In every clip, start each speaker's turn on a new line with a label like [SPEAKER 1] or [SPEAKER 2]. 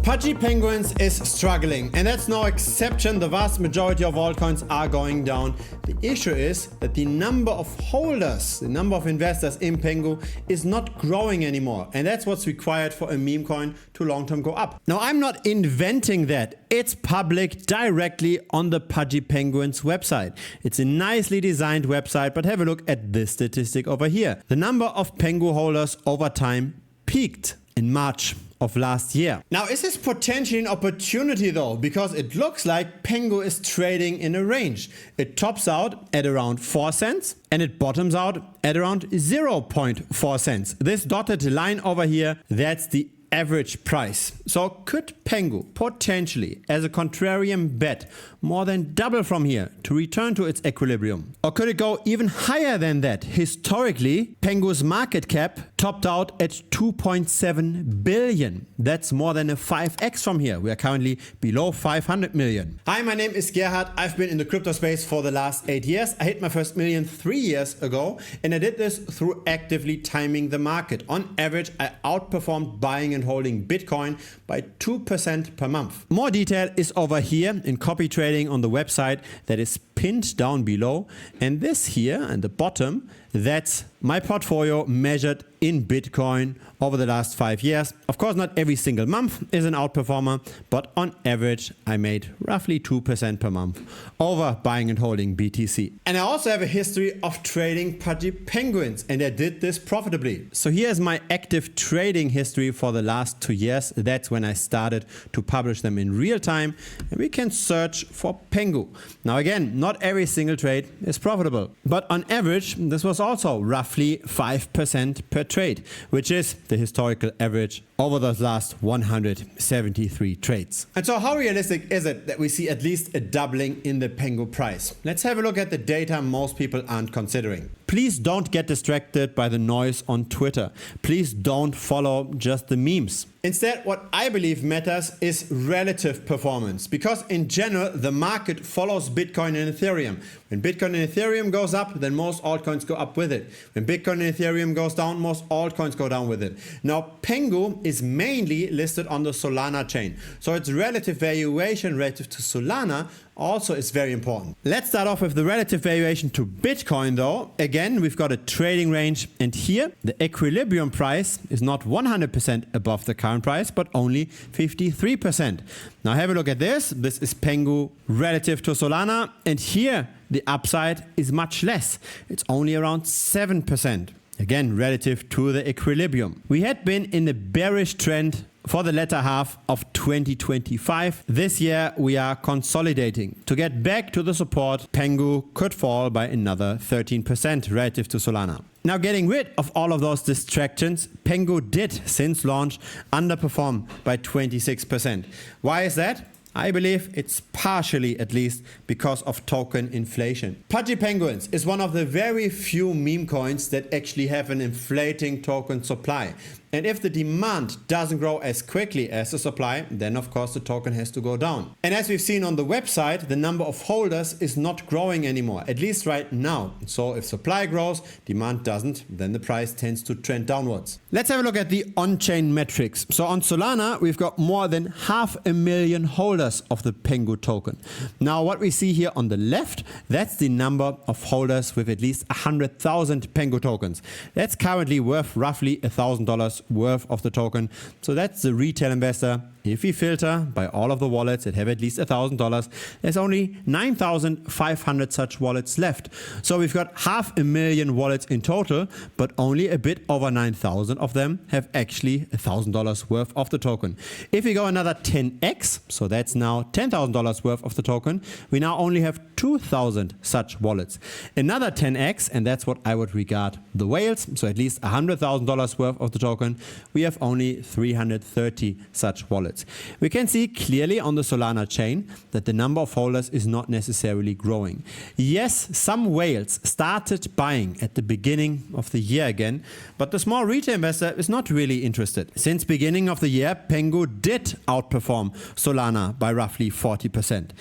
[SPEAKER 1] Pudgy Penguins is struggling, and that's no exception. The vast majority of altcoins are going down. The issue is that the number of holders, the number of investors in PENGU is not growing anymore. And that's what's required for a meme coin to long-term go up. Now, I'm not inventing that. It's public directly on the Pudgy Penguins website. It's a nicely designed website, but have a look at this statistic over here. The number of PENGU holders over time peaked in March of last year. Now, is this potentially an opportunity though? Because it looks like PENGU is trading in a range. It tops out at around 4 cents and it bottoms out at around 0.4 cents. This dotted line over here, that's the average price. So could PENGU potentially, as a contrarian bet, more than double from here to return to its equilibrium? Or could it go even higher than that? Historically, PENGU's market cap topped out at 2.7 billion. That's more than a 5x from here. We are currently below 500 million. Hi, my name is Gerhard. I've been in the crypto space for the last 8 years. I hit my first million 3 years ago, and I did this through actively timing the market. On average, I outperformed buying and holding Bitcoin by 2% per month. More detail is over here in copy trading on the website that is pinned down below. And this here at the bottom, that's my portfolio measured in Bitcoin over the last 5 years. Of course, not every single month is an outperformer, but on average, I made roughly 2% per month over buying and holding BTC. And I also have a history of trading Pudgy Penguins, and I did this profitably. So here's my active trading history for the last 2 years. That's when I started to publish them in real time, and we can search for PENGU. Now again, not every single trade is profitable, but on average, this was also roughly 5% per trade, which is the historical average over those last 173 trades. And so how realistic is it that we see at least a doubling in the PENGU price? Let's have a look at the data most people aren't considering. Please don't get distracted by the noise on Twitter. Please don't follow just the memes. Instead, what I believe matters is relative performance, because in general, the market follows Bitcoin and Ethereum. When Bitcoin and Ethereum goes up, then most altcoins go up with it. When Bitcoin and Ethereum goes down, most altcoins go down with it. Now, PENGU is mainly listed on the Solana chain. So its relative valuation relative to Solana also is very important. Let's start off with the relative valuation to Bitcoin though. Again, we've got a trading range, and here the equilibrium price is not 100% above the current price, but only 53%. Now have a look at this. This is PENGU relative to Solana, and here the upside is much less. It's only around 7%. Again, relative to the equilibrium. We had been in a bearish trend for the latter half of 2025. This year we are consolidating. To get back to the support, PENGU could fall by another 13% relative to Solana. Now, getting rid of all of those distractions, PENGU did, since launch, underperform by 26%. Why is that? I believe it's partially, at least, because of token inflation. Pudgy Penguins is one of the very few meme coins that actually have an inflating token supply. And if the demand doesn't grow as quickly as the supply, then of course the token has to go down. And as we've seen on the website, the number of holders is not growing anymore, at least right now. So if supply grows, demand doesn't, then the price tends to trend downwards. Let's have a look at the on-chain metrics. So on Solana, we've got more than 500,000 holders of the PENGU token. Now what we see here on the left, that's the number of holders with at least 100,000 PENGU tokens. That's currently worth roughly $1,000 worth of the token. So that's the retail investor. If we filter by all of the wallets that have at least $1,000, there's only 9,500 such wallets left. So we've got 500,000 wallets in total, but only a bit over 9,000 of them have actually $1,000 worth of the token. If we go another 10x, so that's now $10,000 worth of the token, we now only have 2,000 such wallets. Another 10x, and that's what I would regard the whales, so at least $100,000 worth of the token, we have only 330 such wallets. We can see clearly on the Solana chain that the number of holders is not necessarily growing. Yes, some whales started buying at the beginning of the year again, but the small retail investor is not really interested. Since beginning of the year, PENGU did outperform Solana by roughly 40%.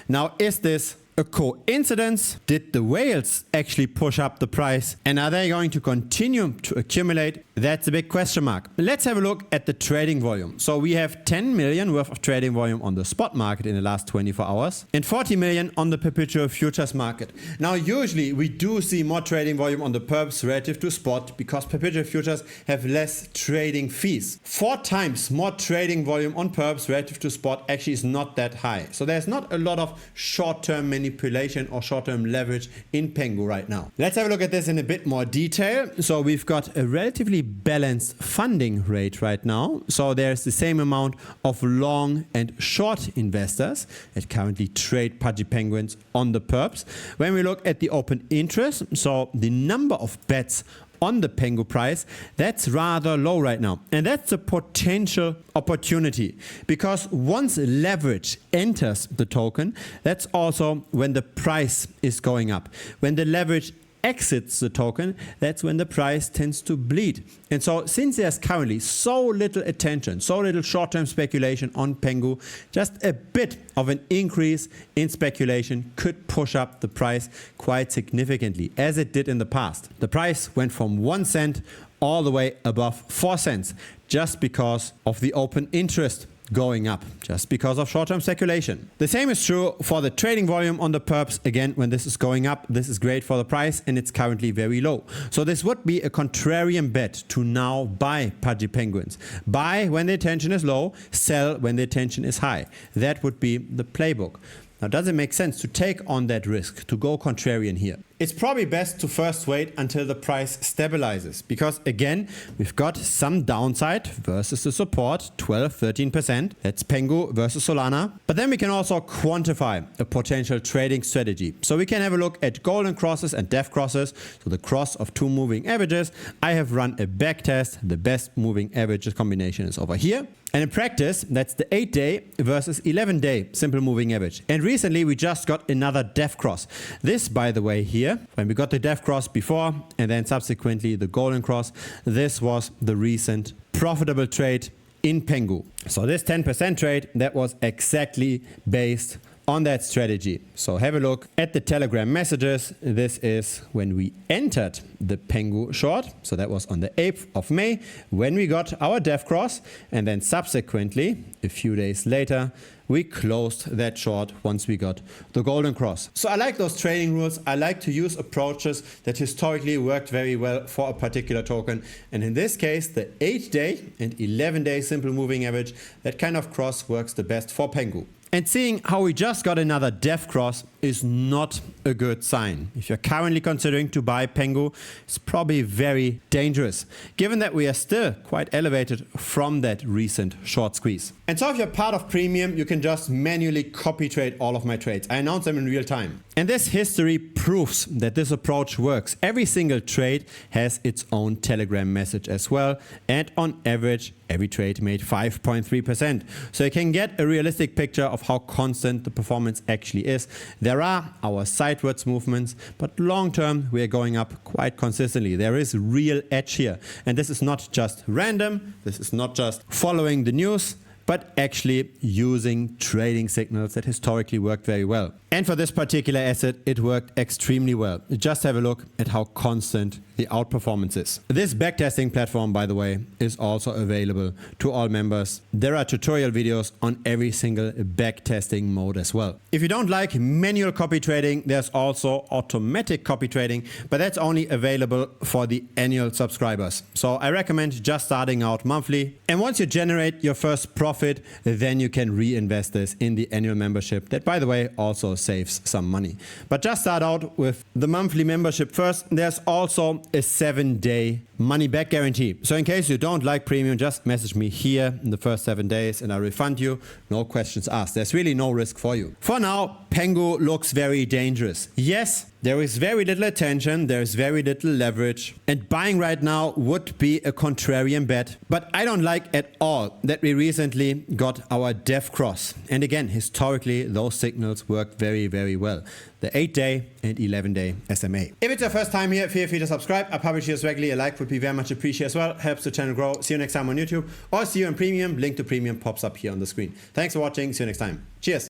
[SPEAKER 1] Now, is this a coincidence? Did the whales actually push up the price? And are they going to continue to accumulate? That's a big question mark. Let's have a look at the trading volume. So we have 10 million worth of trading volume on the spot market in the last 24 hours and 40 million on the perpetual futures market. Now, usually we do see more trading volume on the perps relative to spot because perpetual futures have less trading fees. 4 times more trading volume on perps relative to spot actually is not that high. So there's not a lot of short-term manipulation or short-term leverage in PENGU right now. Let's have a look at this in a bit more detail. So we've got a relatively balanced funding rate right now. So there's the same amount of long and short investors that currently trade Pudgy penguins on the perps. When we look at the open interest, so the number of bets on the PENGU price, that's rather low right now. And that's a potential opportunity because once leverage enters the token, that's also when the price is going up. When the leverage exits the token, that's when the price tends to bleed. And so since there's currently so little attention, so little short-term speculation on PENGU, just a bit of an increase in speculation could push up the price quite significantly, as it did in the past. The price went from 1 cent all the way above 4 cents just because of the open interest going up, just because of short-term speculation. The same is true for the trading volume on the perps. Again, when this is going up, this is great for the price and it's currently very low. So this would be a contrarian bet to now buy Pudgy penguins. Buy when the attention is low, sell when the attention is high. That would be the playbook. Now, does it make sense to take on that risk, to go contrarian here? It's probably best to first wait until the price stabilizes because, again, we've got some downside versus the support, 12-13%. That's PENGU versus Solana. But then we can also quantify a potential trading strategy. So we can have a look at golden crosses and death crosses, so the cross of 2 moving averages. I have run a backtest. The best moving averages combination is over here. And in practice, that's the 8-day versus 11-day simple moving average. And recently, we just got another death cross. This, by the way, here, when we got the death cross before and then subsequently the golden cross, this was the recent profitable trade in PENGU. So this 10% trade, that was exactly based on that strategy. So have a look at the Telegram messages. This is when we entered the PENGU short. So that was on the 8th of May when we got our death cross. And then subsequently, a few days later, we closed that short once we got the golden cross. So I like those trading rules. I like to use approaches that historically worked very well for a particular token. And in this case, the 8-day and 11-day simple moving average, that kind of cross works the best for PENGU. And seeing how we just got another death cross is not a good sign. If you're currently considering to buy PENGU, it's probably very dangerous, given that we are still quite elevated from that recent short squeeze. And so if you're part of Premium, you can just manually copy trade all of my trades. I announce them in real time. And this history proves that this approach works. Every single trade has its own Telegram message as well. And on average, every trade made 5.3%. So you can get a realistic picture of how constant the performance actually is. There are our sidewards movements, but long term, we are going up quite consistently. There is real edge here. And this is not just random. This is not just following the news, but actually using trading signals that historically worked very well. And for this particular asset, it worked extremely well. Just have a look at how constant the outperformance is. This backtesting platform, by the way, is also available to all members. There are tutorial videos on every single backtesting mode as well. If you don't like manual copy trading, there's also automatic copy trading, but that's only available for the annual subscribers. So I recommend just starting out monthly. And once you generate your first profit, then you can reinvest this in the annual membership. That, by the way, also saves some money. But just start out with the monthly membership first. There's also a 7-day money back guarantee. So in case you don't like Premium, just message me here in the first 7 days and I refund you. No questions asked. There's really no risk for you. For now, PENGU looks very dangerous. Yes, there is very little attention, there is very little leverage, and buying right now would be a contrarian bet. But I don't like at all that we recently got our death cross. And again, historically, those signals worked very, very well. The 8-day and 11-day SMA. If it's your first time here, feel free to subscribe. I publish here regularly. A like would be very much appreciated as well. Helps the channel grow. See you next time on YouTube or see you in Premium. Link to Premium pops up here on the screen. Thanks for watching. See you next time. Cheers.